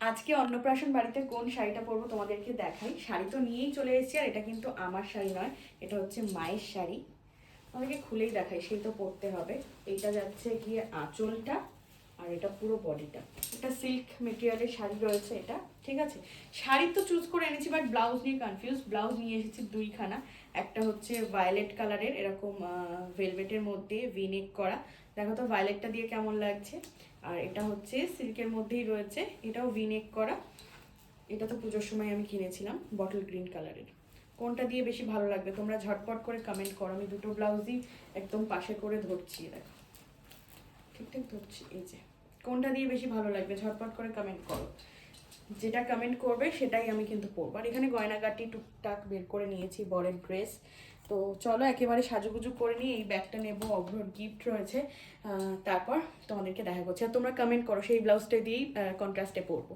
আজকে অন্নপ্রাশন বাড়িতে কোন শাড়িটা পরবো তোমাদেরকে দেখাই। শাড়ি তো নিয়েই চলে এসেছি, আর এটা কিন্তু আমার শাড়ি নয়, এটা হচ্ছে মায়ের শাড়ি। তোমাদেরকে খুলেই দেখাই, সেই তো পরতে হবে। এইটা যাচ্ছে গিয়ে আঁচলটা, আর এটা পুরো বডিটা। এটা সিল্ক মেটেরিয়ালের শাড়ি রয়েছে এটা, ঠিক আছে। শাড়ি তো চুজ করে এনেছি, বাট ব্লাউজ নিয়ে কনফিউজ। ব্লাউজ নিয়ে এসেছি দুইখানা। একটা হচ্ছে ভায়োলেট কালারের, এরকম ভেলভেটের মধ্যে ভিনেক করা। দেখো তো ভায়োলেটটা দিয়ে কেমন লাগছে। আর এটা হচ্ছে সিল্কের মধ্যেই রয়েছে, এটাও ভিনেক করা। এটা তো পুজোর সময় আমি কিনেছিলাম, বটল গ্রিন কালারের। কোনটা দিয়ে বেশি ভালো লাগবে তোমরা ঝটপট করে কমেন্ট করো। আমি দুটো ব্লাউজই একদম পাশে করে ধরছি, দেখো ঠিকঠাক ধরছি। এই যে কোনটা দিয়ে বেশি ভালো লাগবে ঝটপট করে কমেন্ট করো। যেটা কমেন্ট করবে সেটাই আমি কিন্তু পরবো। আর এখানে গয়নাগাটি টুকটাক বের করে নিয়েছি, বরের ড্রেস। তো চলো একেবারে সাজুগুজু করে নিয়ে এই ব্যাগটা নেবো, অভ্রর গিফট রয়েছে। তারপর তোমাদেরকে দেখা করছি। আর তোমরা কমেন্ট করো সেই ব্লাউজটা দিয়েই কন্ট্রাস্টে পরবো।